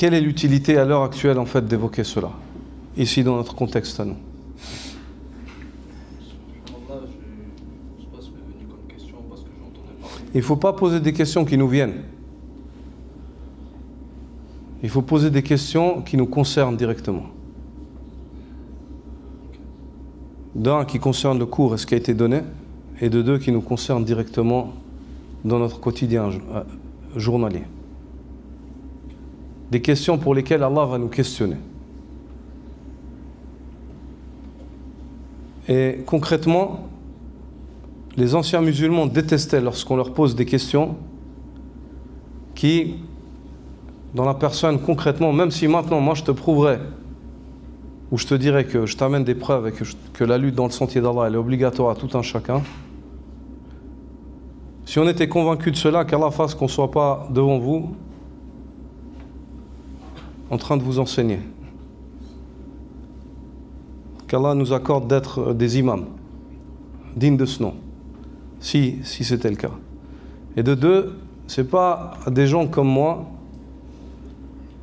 quelle est l'utilité à l'heure actuelle en fait d'évoquer cela, ici dans notre contexte à nous? Il ne faut pas poser des questions qui nous viennent. Il faut poser des questions qui nous concernent directement. D'un, qui concerne le cours et ce qui a été donné, et de deux, qui nous concerne directement dans notre quotidien journalier. Des questions pour lesquelles Allah va nous questionner. Et concrètement, les anciens musulmans détestaient lorsqu'on leur pose des questions qui, dans la personne concrètement, même si maintenant moi je te prouverais ou je te dirais que je t'amène des preuves et que la lutte dans le sentier d'Allah elle est obligatoire à tout un chacun, si on était convaincu de cela, qu'Allah fasse qu'on ne soit pas devant vous en train de vous enseigner, qu'Allah nous accorde d'être des imams dignes de ce nom, si c'était le cas. Et de deux, c'est pas à des gens comme moi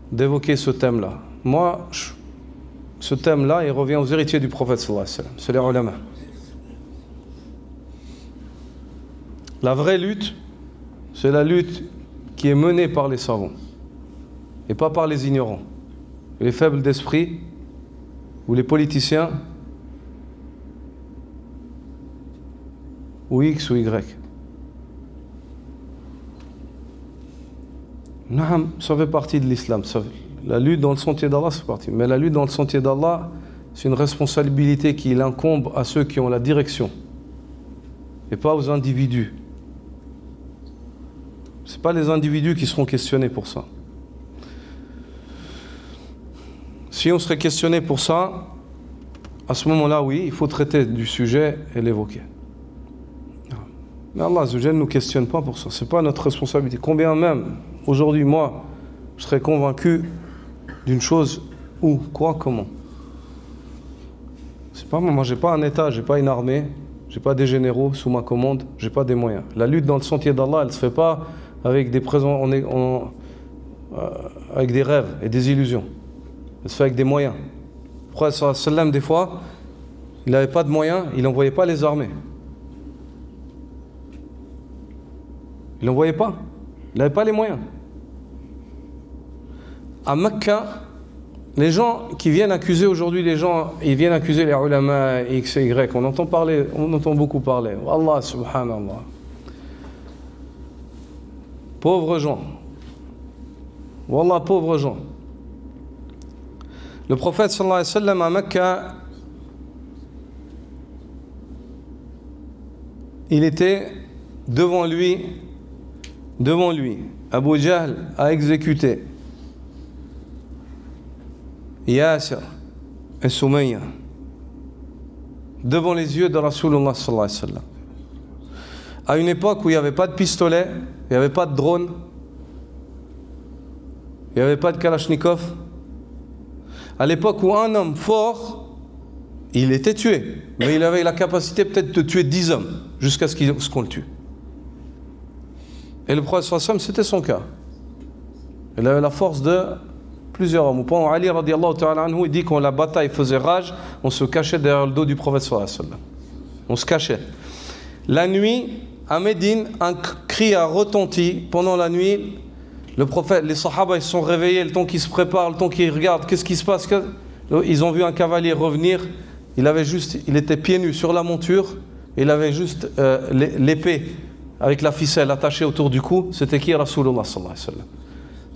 d'évoquer ce thème-là. Moi, ce thème-là, il revient aux héritiers du prophète sallallahu alayhi wa sallam, c'est les ulama. La vraie lutte, c'est la lutte qui est menée par les savants et pas par les ignorants, les faibles d'esprit ou les politiciens ou X ou Y. Naam, ça fait partie de l'islam. La lutte dans le sentier d'Allah, c'est parti. Mais la lutte dans le sentier d'Allah, c'est une responsabilité qui incombe à ceux qui ont la direction et pas aux individus. Ce n'est pas les individus qui seront questionnés pour ça. Si on serait questionné pour ça, à ce moment-là, oui, il faut traiter du sujet et l'évoquer. Mais Allah Azza wa Jalla ne nous questionne pas pour ça. Ce n'est pas notre responsabilité. Combien même, aujourd'hui, moi, je serais convaincu d'une chose, où, quoi, comment. C'est pas moi, j'ai pas un État, j'ai pas une armée, j'ai pas des généraux sous ma commande, j'ai pas des moyens. La lutte dans le sentier d'Allah, elle se fait pas avec des présents, avec des rêves et des illusions. Elle se fait avec des moyens. Le prophète sallallahu alayhi wa sallam, des fois, il n'avait pas de moyens, il n'envoyait pas les armées. Il n'envoyait pas. Il n'avait pas les moyens. À Mecca, les gens qui viennent accuser aujourd'hui les gens, ils viennent accuser les ulama X et Y. On entend beaucoup parler. Allah subhanallah. Pauvres gens. Wallah, pauvres gens. Le prophète sallallahu alayhi wa sallam à Mecca, il était devant lui, Abu Jahl a exécuté Yasir et Soumayya devant les yeux de Rasulullah sallallahu alayhi wa sallam. À une époque où il n'y avait pas de pistolet, il n'y avait pas de drone, il n'y avait pas de Kalachnikov, à l'époque où un homme fort, il était tué, mais il avait la capacité peut-être de tuer 10 hommes jusqu'à ce qu'on le tue. Et le prophète sallallahu alayhi wa sallam, c'était son cas. Il avait la force de plusieurs hommes. Au point où Ali radiallahu ta'ala anhu, il dit quand la bataille faisait rage, on se cachait derrière le dos du prophète sallallahu alayhi wa sallam. On se cachait. La nuit, à Médine, un cri a retenti. Pendant la nuit, le prophète, les sahaba, ils se sont réveillés, le temps qu'ils se préparent, le temps qu'ils regardent, qu'est-ce qui se passe? Ils ont vu un cavalier revenir. Il était pieds nus sur la monture. Il avait juste l'épée avec la ficelle attachée autour du cou. C'était qui? Rasulullah sallallahu alayhi wa sallam.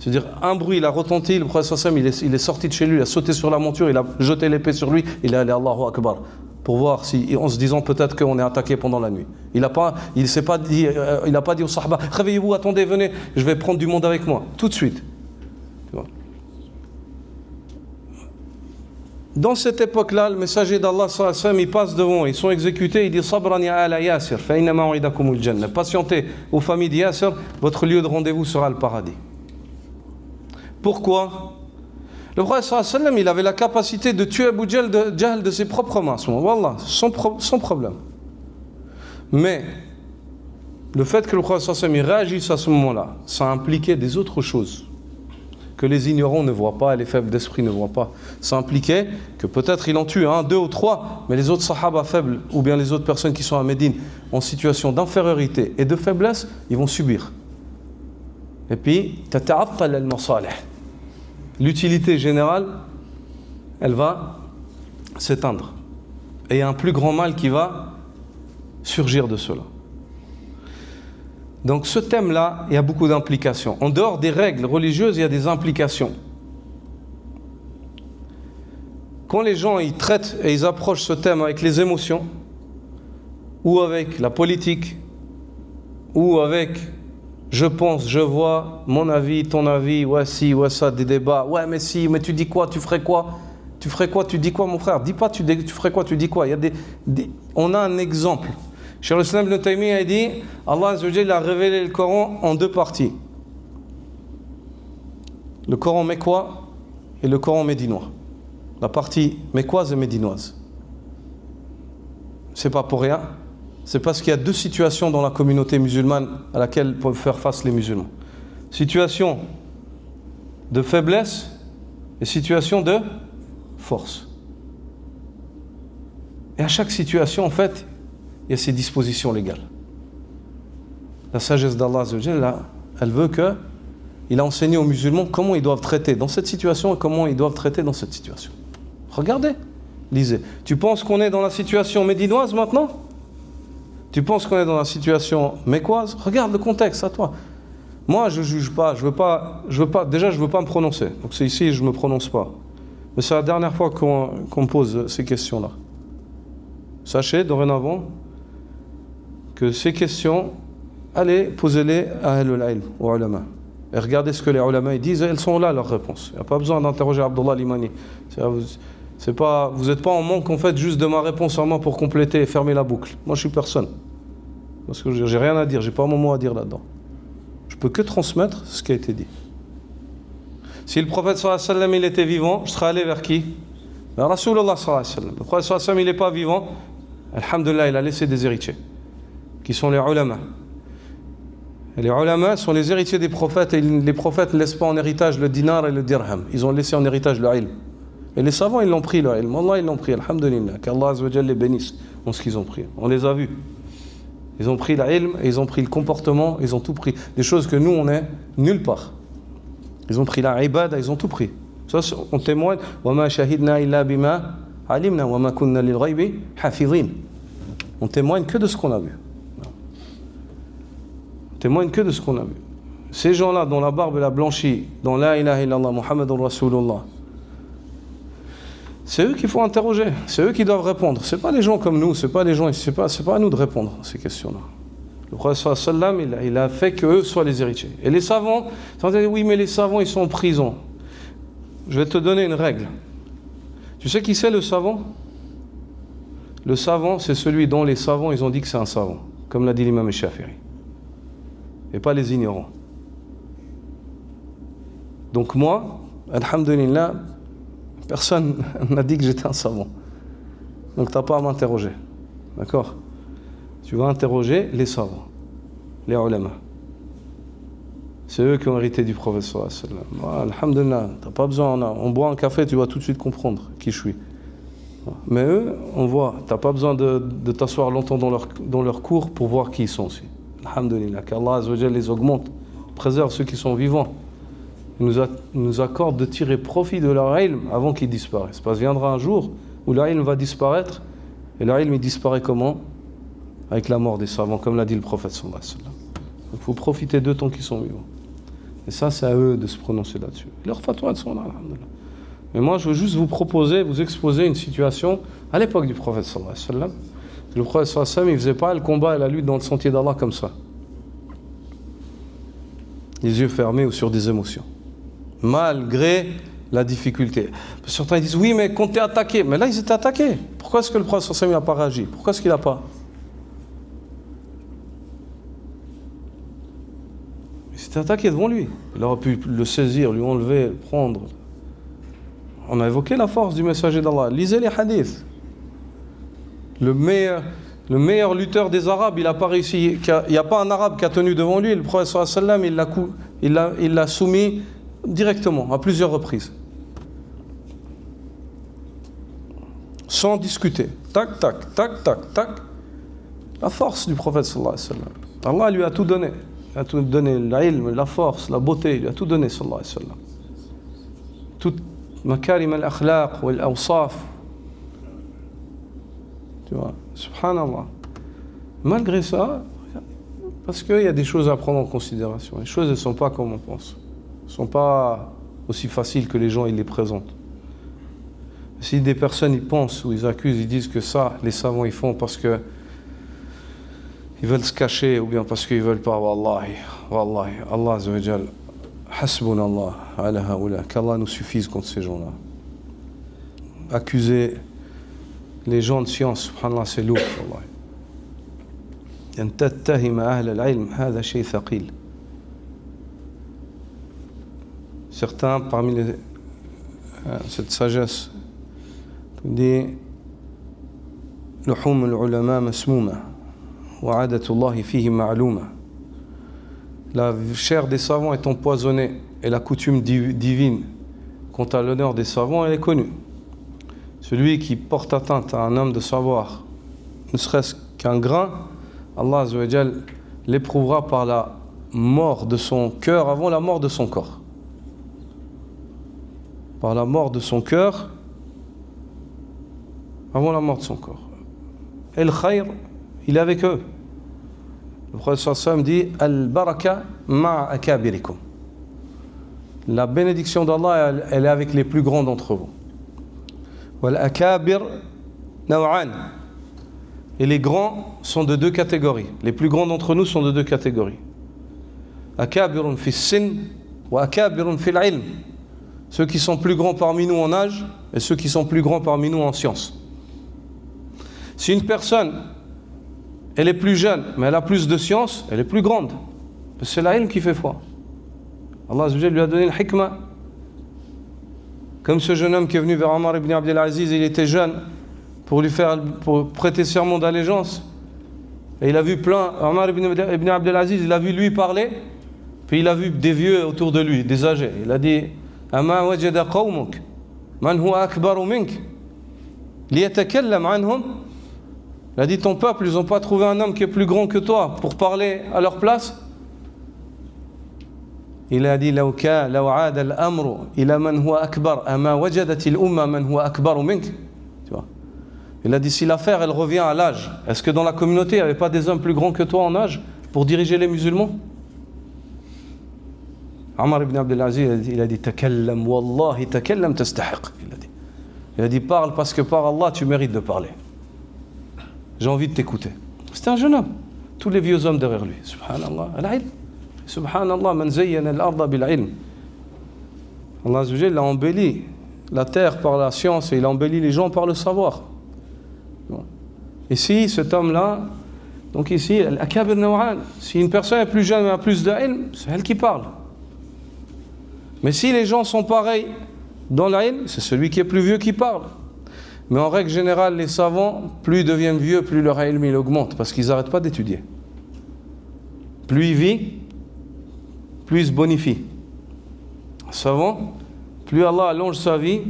C'est-à-dire, un bruit, il a retenti, le prophète sallallahu alayhi wa sallam, il est sorti de chez lui, il a sauté sur la monture, il a jeté l'épée sur lui, il est allé Allahu Akbar, pour voir si, en se disant peut-être qu'on est attaqué pendant la nuit. Il n'a pas dit aux sahaba, réveillez-vous, attendez, venez, je vais prendre du monde avec moi, tout de suite. Tu vois. Dans cette époque-là, le messager d'Allah sallallahu alayhi wa sallam, il passe devant, ils sont exécutés, il dit Sabran ya ala Yasir, fa inna ma'u'idakumul jannah. Patientez aux familles de Yasir, votre lieu de rendez-vous sera le paradis. Pourquoi? Le prophète sallallahu alayhi wa sallam, il avait la capacité de tuer Abu Jahl de ses propres mains, wallah, sans problème. Mais le fait que le prophète sallallahu alayhi wa sallam il réagisse à ce moment-là, ça impliquait des autres choses que les ignorants ne voient pas, les faibles d'esprit ne voient pas. Ça impliquait que peut-être il en tue un, deux ou trois, mais les autres sahaba faibles, ou bien les autres personnes qui sont à Médine, en situation d'infériorité et de faiblesse, ils vont subir. Et puis, tata'attal al-masalih. L'utilité générale, elle va s'éteindre. Et il y a un plus grand mal qui va surgir de cela. Donc ce thème-là, il y a beaucoup d'implications. En dehors des règles religieuses, il y a des implications. Quand les gens ils traitent et ils approchent ce thème avec les émotions, ou avec la politique, ou avec je pense, je vois, mon avis, ton avis, ouais si, ouais ça, des débats, ouais mais si, mais tu dis quoi, tu ferais quoi? Tu ferais quoi, tu dis quoi mon frère? Dis pas tu ferais quoi, tu dis quoi? Il y a on a un exemple. Cheikh al-Islam ibn Taymiyyah a dit, Allah Azza wa Jalla a révélé le Coran en deux parties. Le Coran mécois et le Coran médinois. La partie mécoise et médinoise. C'est pas pour rien. C'est parce qu'il y a deux situations dans la communauté musulmane à laquelle peuvent faire face les musulmans. Situation de faiblesse et situation de force. Et à chaque situation, en fait, il y a ses dispositions légales. La sagesse d'Allah, elle veut que il a enseigné aux musulmans comment ils doivent traiter dans cette situation et comment ils doivent traiter dans cette situation. Regardez, lisez. Tu penses qu'on est dans la situation médinoise maintenant? Tu penses qu'on est dans la situation mécoise? Regarde le contexte, à toi. Moi, je ne juge pas, déjà, je ne veux pas me prononcer. Donc c'est ici, je ne me prononce pas. Mais c'est la dernière fois qu'on me pose ces questions-là. Sachez, dorénavant, que ces questions, allez, posez-les à Ahlul Ilm, aux ulama. Et regardez ce que les ulama disent, et elles sont là, leurs réponses. Il n'y a pas besoin d'interroger Abdullah Limani. Vous n'êtes pas en manque, en fait, juste de ma réponse à moi pour compléter et fermer la boucle. Moi, je suis personne. Parce que j'ai rien à dire, j'ai pas mon mot à dire là-dedans. Je peux que transmettre ce qui a été dit. Si le prophète sallallahu alayhi wa sallam il était vivant, je serais allé vers qui? Vers Rasulullah sallallahu alayhi wa sallam. Le prophète sallallahu alayhi wa sallam il n'est pas vivant, alhamdulillah, il a laissé des héritiers, qui sont les ulama. Et les ulama sont les héritiers des prophètes, et les prophètes ne laissent pas en héritage le dinar et le dirham. Ils ont laissé en héritage le ilm. Et les savants, ils l'ont pris, le ilm. Allah, ils l'ont pris, alhamdulillah. Qu'Allah Azza wa Jalla les bénisse en ce qu'ils ont pris. On les a vus. Ils ont pris l'ilm, et ils ont pris le comportement, ils ont tout pris. Des choses que nous, on est nulle part. Ils ont pris la ibada, ils ont tout pris. Ça, on témoigne. وَمَا شَهِدْنَا إِلَّا بِمَا عَلِمْنَا وَمَا كُنَّا لِلْغَيْبِ حَافِظِينَ. On témoigne que de ce qu'on a vu. On témoigne que de ce qu'on a vu. Ces gens-là, dont la barbe est blanchie, dont la ilaha illallah, Muhammadur Rasulullah, c'est eux qu'il faut interroger, c'est eux qui doivent répondre. C'est pas les gens comme nous, c'est pas à nous de répondre à ces questions-là. Le prophète sallam, il a fait qu'eux soient les héritiers. Et les savants, oui, mais les savants, ils sont en prison. Je vais te donner une règle. Tu sais qui c'est le savant? Le savant, c'est celui dont les savants, ils ont dit que c'est un savant, comme l'a dit l'imam Shafi'i. Et pas les ignorants. Donc moi, alhamdulillah, personne n'a dit que j'étais un savant. Donc tu n'as pas à m'interroger. D'accord? Tu vas interroger les savants, les ulama. C'est eux qui ont hérité du prophète sallallahu alayhi wa sallam. Alhamdulillah, tu n'as pas besoin, on boit un café, tu vas tout de suite comprendre qui je suis. Mais eux, on voit, tu n'as pas besoin de t'asseoir longtemps dans leur cours pour voir qui ils sont aussi. Alhamdulillah, qu'Allah Azza wa Jalla les augmente, préserve ceux qui sont vivants. Il nous accorde de tirer profit de leur ilm avant qu'ils disparaissent. Parce qu'il viendra un jour où leur ilm va disparaître, et leur ilm il disparaît comment? Avec la mort des savants, comme l'a dit le prophète sallallahu alayhi wa sallam. Il faut profiter d'eux tant qu'ils sont vivants. Et ça, c'est à eux de se prononcer là-dessus. Leurs fatwas sont là, alhamdulillah. Mais moi, je veux juste vous proposer, vous exposer une situation à l'époque du prophète sallallahu alayhi wa sallam. Le prophète sallallahu alayhi wa sallam, il ne faisait pas le combat et la lutte dans le sentier d'Allah comme ça. Les yeux fermés ou sur des émotions. Malgré la difficulté. Certains disent, oui, mais quand tu es attaqué. Mais là, ils étaient attaqués. Pourquoi est-ce que le prophète sallallahu alayhi wa sallam n'a pas réagi? Pourquoi est-ce qu'il n'a pas? Il s'était attaqué devant lui. Il aurait pu le saisir, lui enlever, le prendre. On a évoqué la force du messager d'Allah. Lisez les hadiths. Le meilleur lutteur des Arabes, il n'a pas réussi. Il n'y a pas un Arabe qui a tenu devant lui. Le prophète sallallahu alayhi wa sallam, il l'a soumis directement, à plusieurs reprises. Sans discuter. Tac, tac, tac, tac, tac. La force du prophète sallallahu alayhi wa sallam. Allah lui a tout donné. Il a tout donné, l'ilm, la force, la beauté, il lui a tout donné sallallahu alayhi wa sallam. Tout makarim al-akhlaq wal awsaf. Tu vois, subhanallah. Malgré ça, parce qu'il y a des choses à prendre en considération. Les choses ne sont pas comme on pense. Elles ne sont pas aussi faciles que les gens ils les présentent. Si des personnes ils pensent ou ils accusent, ils disent que ça, les savants ils font parce que ils veulent se cacher ou bien parce qu'ils veulent pas, wallahi, wallahi, Allah azza wa jal, hasbunallah ala haoula, qu'Allah nous suffise contre ces gens-là. Accuser les gens de science, subhanallah, c'est lourd, wallahi. أن تتهم أهل العلم هذا شيء ثقيل. Certains parmi cette sagesse dit لحوم العلماء مسمومة وعادة الله فيه معلومة. La chair des savants est empoisonnée et la coutume divine quant à l'honneur des savants elle est connue. Celui qui porte atteinte à un homme de savoir, ne serait-ce qu'un grain, Allah Azza wa Jal l'éprouvera par la mort de son cœur avant la mort de son corps. Par la mort de son cœur avant la mort de son corps. Et le khayr, il est avec eux. Le prophète sallam dit Al-baraka ma'a akabirikum. La bénédiction d'Allah, elle est avec les plus grands d'entre vous. Wal akabir naw'an. Et les grands sont de deux catégories. Les plus grands d'entre nous sont de deux catégories. Akabirun fi sin wa akabirun fil ilm. Ceux qui sont plus grands parmi nous en âge et ceux qui sont plus grands parmi nous en science. Si une personne, elle est plus jeune, mais elle a plus de science, elle est plus grande. C'est l'ilm qui fait foi. Allah Azza wa Jalla lui a donné le hikmah. Comme ce jeune homme qui est venu vers Omar ibn Abdel Aziz, il était jeune, pour prêter serment d'allégeance. Et il a vu plein, Omar ibn Abdel Aziz, il a vu lui parler, puis il a vu des vieux autour de lui, des âgés. Il a dit Ama wajada qawmuk man huwa akbaru mink liyatakallam anhum. Il a dit ton peuple, ils n'ont pas trouvé un homme qui est plus grand que toi pour parler à leur place. Il a dit law aada al-amru ila man huwa akbar ama wajadat al-umma man huwa akbaru mink. Tu vois. Il a dit si l'affaire elle revient à l'âge, est-ce que dans la communauté il n'y avait pas des hommes plus grands que toi en âge pour diriger les musulmans? Omar ibn Abdel Aziz il a dit takallam wallahi takallam tastahiq. Il a dit parle parce que par Allah tu mérites de parler. J'ai envie de t'écouter. C'était un jeune homme. Tous les vieux hommes derrière lui. Subhanallah. Al-ilm. Subhanallah man zayyana al-arda bil-ilm. Allah Azza wa Jalla a embelli la terre par la science et il a embelli les gens par le savoir. Ici, cet homme-là, donc ici, al-akabir naw'an. Si une personne est plus jeune et a plus d'ilm, c'est elle qui parle. Mais si les gens sont pareils dans l'ilm, c'est celui qui est plus vieux qui parle. Mais en règle générale, les savants, plus ils deviennent vieux, plus leur ilm il augmente, parce qu'ils n'arrêtent pas d'étudier. Plus il vit, plus il se bonifie. Un savant, plus Allah allonge sa vie,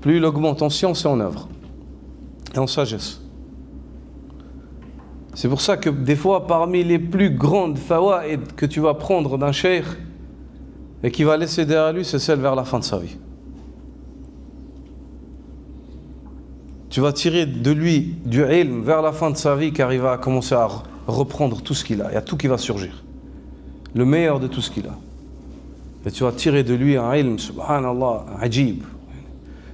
plus il augmente en science et en œuvre. Et en sagesse. C'est pour ça que des fois, parmi les plus grandes fawaïd que tu vas prendre d'un cheikh et qui va laisser derrière lui, c'est celle vers la fin de sa vie. Tu vas tirer de lui du ilm vers la fin de sa vie car il va commencer à reprendre tout ce qu'il a. Il y a tout qui va surgir. Le meilleur de tout ce qu'il a. Et tu vas tirer de lui un ilm, subhanallah, ajib.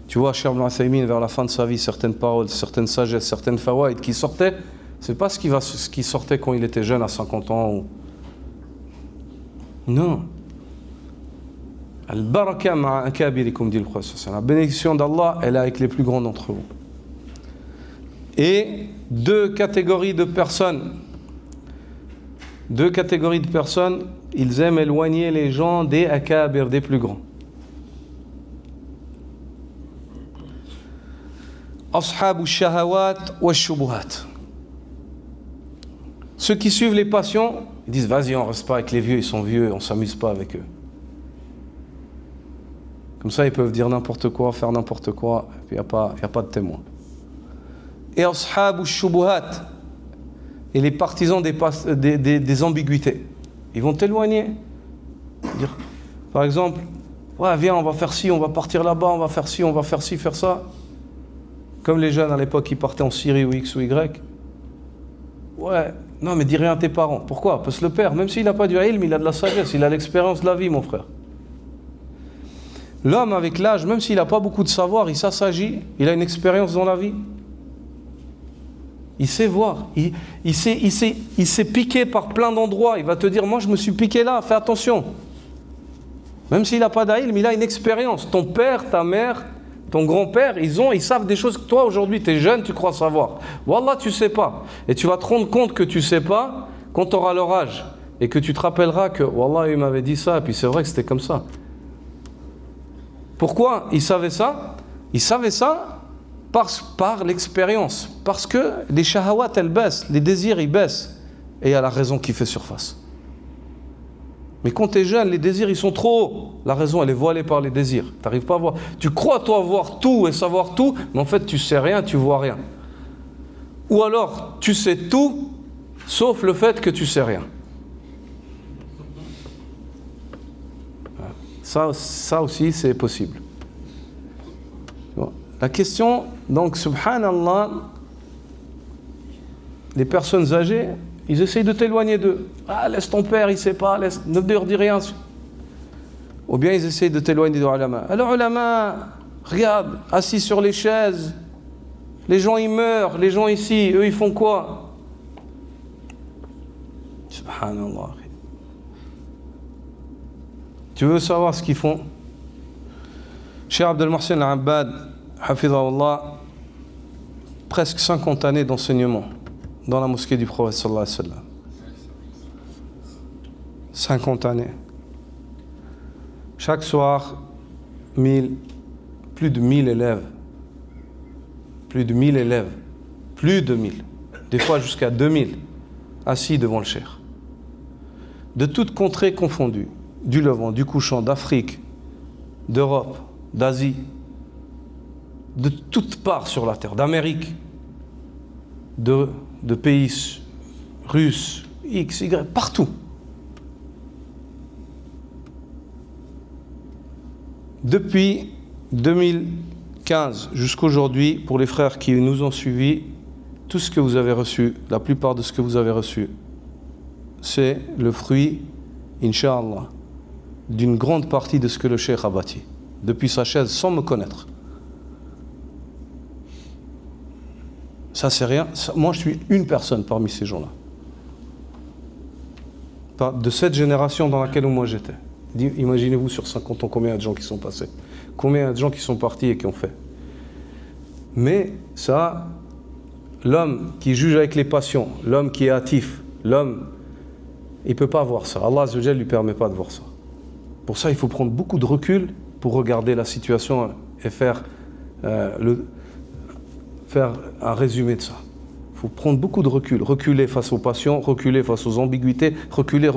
Tu vois, Cheikh Ibn Uthaymin, vers la fin de sa vie, certaines paroles, certaines sagesses, certaines fawaïd qui sortaient, c'est pas ce qui sortait quand il était jeune à 50 ans. Ou... Non. Al-baraka ma'a akabirikum, dit le prophète. La bénédiction d'Allah, elle est avec les plus grands d'entre vous. Et deux catégories de personnes, ils aiment éloigner les gens des akabir, des plus grands. Ashabu shahawat wa shubuhat. Ceux qui suivent les passions, ils disent vas-y, on reste pas avec les vieux, ils sont vieux, on s'amuse pas avec eux. Comme ça, ils peuvent dire n'importe quoi, faire n'importe quoi, et puis il n'y a pas de témoin. Et ashab shubuhat, et les partisans des ambiguïtés, ils vont t'éloigner. Dire, par exemple, ouais, viens, on va faire ci, on va partir là-bas, on va faire ci, on va faire ci, faire ça. Comme les jeunes à l'époque qui partaient en Syrie ou X ou Y. Ouais, non, mais dis rien à tes parents. Pourquoi? Parce que le père, même s'il n'a pas du ilm, il a de la sagesse, il a l'expérience de la vie, mon frère. L'homme, avec l'âge, même s'il n'a pas beaucoup de savoir, il s'assagit, il a une expérience dans la vie. Il sait voir, il s'est piqué par plein d'endroits. Il va te dire, moi je me suis piqué là, fais attention. Même s'il n'a pas d'ilm, il a une expérience. Ton père, ta mère, ton grand-père, ils savent des choses que toi aujourd'hui, tu es jeune, tu crois savoir. Wallah, tu sais pas. Et tu vas te rendre compte que tu sais pas quand tu auras leur âge. Et que tu te rappelleras que, Wallah, il m'avait dit ça, et puis c'est vrai que c'était comme ça. Pourquoi ils savaient ça? Ils savaient ça par l'expérience. Parce que les shahawat, elles baissent, les désirs, ils baissent. Et il y a la raison qui fait surface. Mais quand tu es jeune, les désirs, ils sont trop hauts. La raison, elle est voilée par les désirs. Tu n'arrives pas à voir. Tu crois, toi, voir tout et savoir tout, mais en fait, tu sais rien, tu vois rien. Ou alors, tu sais tout, sauf le fait que tu sais rien. Ça aussi, c'est possible. La question, donc, subhanallah, les personnes âgées, ils essayent de t'éloigner d'eux. Ah, laisse ton père, il ne sait pas, ne leur dis rien. Ou bien ils essayent de t'éloigner des ulama. Alors, ulama, regarde, assis sur les chaises, les gens ils meurent, les gens ici, eux ils font quoi? Subhanallah. Tu veux savoir ce qu'ils font? Cheikh Abdel Mohsen Al-Abbad, hafidhahullah, presque 50 années d'enseignement dans la mosquée du prophète sallallahu alayhi wa sallam. 50 années. Chaque soir, plus de 1000 élèves. Plus de 1000 élèves. Plus de 1000. Des fois jusqu'à 2000 assis devant le cheikh. De toutes contrées confondues. Du Levant, du couchant, d'Afrique, d'Europe, d'Asie, de toutes parts sur la terre, d'Amérique, de pays russes, X, Y, partout. Depuis 2015 jusqu'aujourd'hui, pour les frères qui nous ont suivis, tout ce que vous avez reçu, la plupart de ce que vous avez reçu, c'est le fruit, Inch'Allah, d'une grande partie de ce que le cheikh a bâti, depuis sa chaise, sans me connaître. Ça, c'est rien. Moi, je suis une personne parmi ces gens-là. De cette génération dans laquelle moi j'étais. Imaginez-vous sur 50 ans combien il y a de gens qui sont passés. Combien il y a de gens qui sont partis et qui ont fait. Mais ça, l'homme qui juge avec les passions, l'homme qui est hâtif, l'homme, il ne peut pas voir ça. Allah Azza wa Jalla ne lui permet pas de voir ça. Pour ça, il faut prendre beaucoup de recul pour regarder la situation et faire un résumé de ça. Il faut prendre beaucoup de recul. Reculer face aux passions, reculer face aux ambiguïtés, reculer.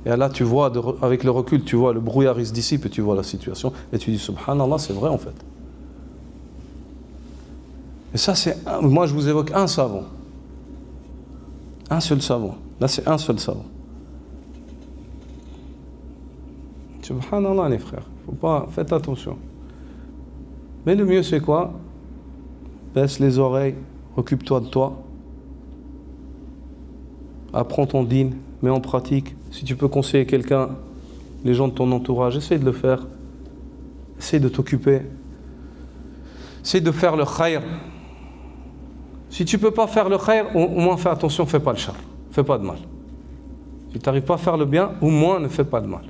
Et là, tu vois, avec le recul, tu vois le brouillard, il se dissipe et tu vois la situation. Et tu dis, subhanallah, c'est vrai en fait. Et ça, moi, je vous évoque un savant. Un seul savant. Là, c'est un seul savant. Subhanallah, les frères. Faites attention. Mais le mieux, c'est quoi? Baisse les oreilles, occupe-toi de toi. Apprends ton dîn, mets en pratique. Si tu peux conseiller quelqu'un, les gens de ton entourage, essaye de le faire. Essaye de t'occuper. Essaye de faire le khayr. Si tu ne peux pas faire le khayr, au moins fais attention, fais pas le char. Fais pas de mal. Si tu n'arrives pas à faire le bien, au moins ne fais pas de mal.